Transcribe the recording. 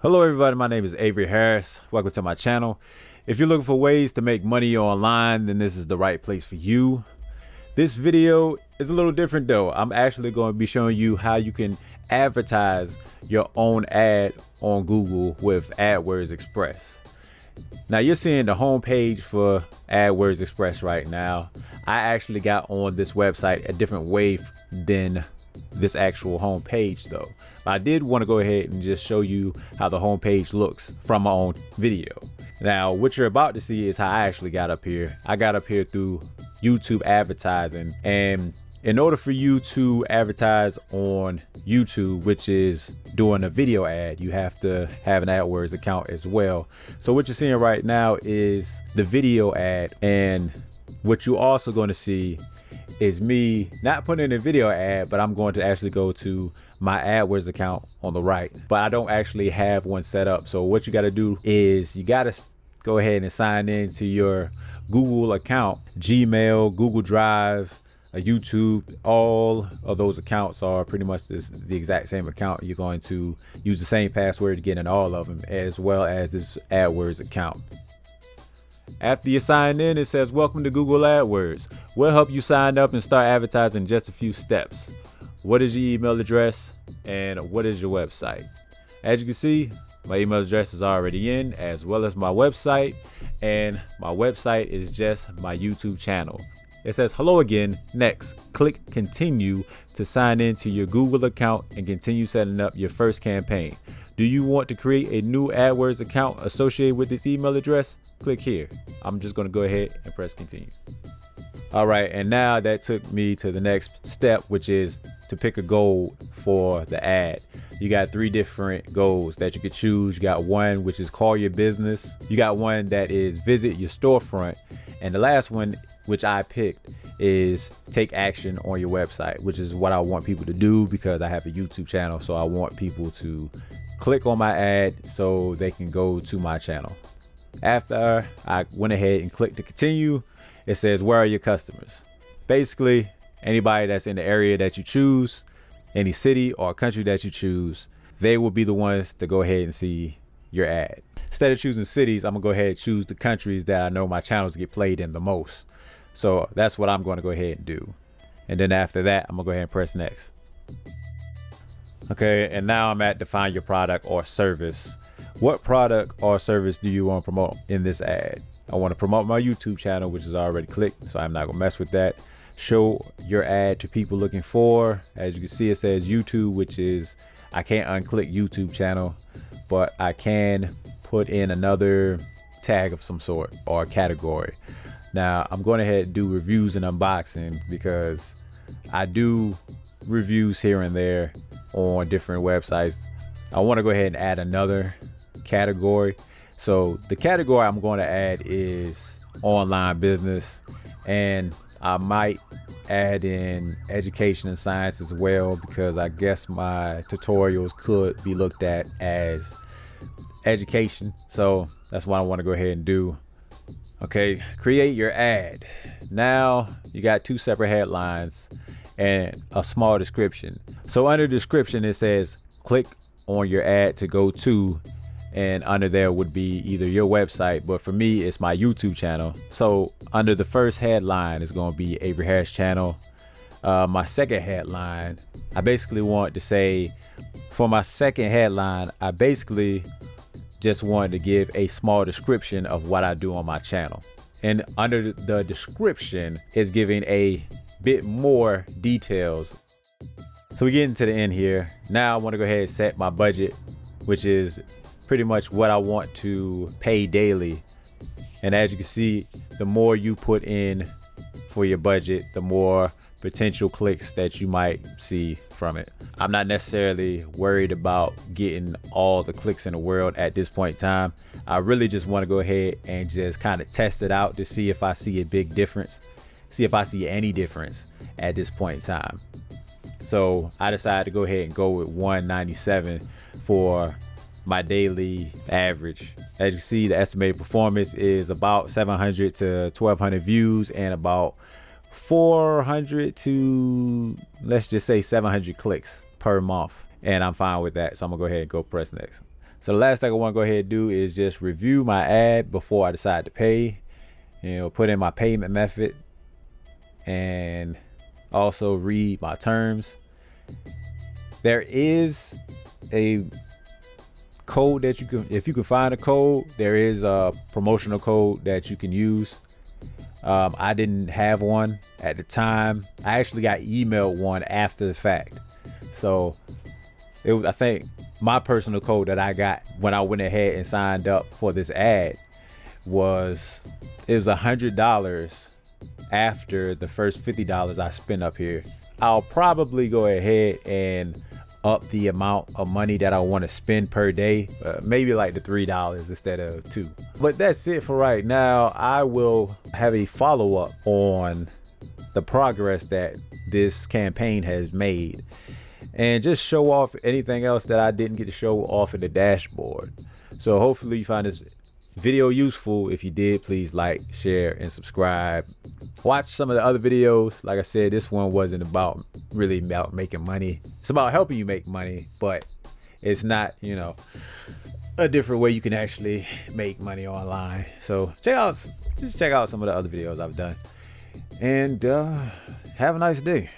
Hello everybody, my name is Avery Harris. Welcome to my channel. If you're looking for ways to make money online, then this is the right place for you. This video is a little different though. I'm actually going to be showing you how you can advertise your own ad on Google with Adwords Express. Now you're seeing the home page for Adwords Express right now. I actually got on this website a different way than this actual home page though. I did want to go ahead and just show you how the home page looks from my own video. Now what you're about to see is how I actually got up here. I got up here through YouTube advertising, and in order for you to advertise on YouTube, which is doing a video ad, you have to have an AdWords account as well. So what you're seeing right now is the video ad, and what you're also going to see is me not putting in a video ad, but I'm going to actually go to my AdWords account on the right, but I don't actually have one set up. So what you got to do is you got to go ahead and sign in to your Google account, Gmail, Google Drive, YouTube. All of those accounts are pretty much the exact same account. You're going to use the same password to get in all of them, as well as this AdWords account. After you sign in, it says welcome to Google AdWords. We'll help you sign up and start advertising in just a few steps. What is your email address and what is your website? As you can see, my email address is already in, as well as my website, and my website is just my YouTube channel. It says hello again. Next, click continue to sign in to your Google account and continue setting up your first campaign. Do you want to create a new AdWords account associated with this email address? Click here. I'm just going to go ahead and press continue. All right, and now that took me to the next step, which is to pick a goal for the ad. You got 3 different goals that you could choose. You got one which is call your business. You got one that is visit your storefront. And the last one, which I picked, is take action on your website, which is what I want people to do because I have a YouTube channel. So I want people to click on my ad so they can go to my channel. After I went ahead and clicked to continue, it says, where are your customers? Basically, anybody that's in the area that you choose, any city or country that you choose, they will be the ones to go ahead and see your ad. Instead of choosing cities, I'm gonna go ahead and choose the countries that I know my channels get played in the most. So that's what I'm gonna go ahead and do. And then after that, I'm gonna go ahead and press next. Okay, and now I'm at define your product or service. What product or service do you want to promote in this ad? I want to promote my YouTube channel, which is already clicked, so I'm not gonna mess with that. Show your ad to people looking for. As you can see, it says YouTube, which is, I can't unclick YouTube channel, but I can put in another tag of some sort or category. Now I'm going ahead and do reviews and unboxing because I do reviews here and there on different websites. I want to go ahead and add another category. So the category I'm going to add is online business, and I might add in education and science as well, because I guess my tutorials could be looked at as education. So that's what I want to go ahead and do. Okay, create your ad. Now you got 2 separate headlines and a small description. So under description, it says click on your ad to go to, and under there would be either your website, but for me it's my YouTube channel. So under the first headline is going to be Avery Harris channel. My second headline, I basically want to say, for my second headline, I basically just wanted to give a small description of what I do on my channel, and under the description is giving a bit more details. So we get into the end here. Now I want to go ahead and set my budget, which is pretty much what I want to pay daily. And as you can see, the more you put in for your budget, the more potential clicks that you might see from it. I'm not necessarily worried about getting all the clicks in the world at this point in time. I really just want to go ahead and just kind of test it out to see if I see a big difference, see if I see any difference at this point in time. So I decided to go ahead and go with 197 for my daily average. As you can see, the estimated performance is about 700 to 1200 views and about 400 to, let's just say, 700 clicks per month. And I'm fine with that. So I'm gonna go ahead and go press next. So the last thing I want to go ahead and do is just review my ad before I decide to pay. Put in my payment method and also read my terms. There is a code that you can, if you can find a code, there is a promotional code that you can use. I didn't have one at the time. I actually got emailed one after the fact. So it was, I think my personal code that I got when I went ahead and signed up for this ad was, it was $100 after the first $50 I spent up here. I'll probably go ahead and up the amount of money that I want to spend per day, maybe like the $3 instead of $2. But that's it for right now. I will have a follow-up on the progress that this campaign has made and just show off anything else that I didn't get to show off in the dashboard. So hopefully you find this video useful. If you did, please like, share, and subscribe. Watch some of the other videos. Like I said, this one wasn't really about making money. It's about helping you make money, but it's not, a different way you can actually make money online. So check out some of the other videos I've done, and have a nice day.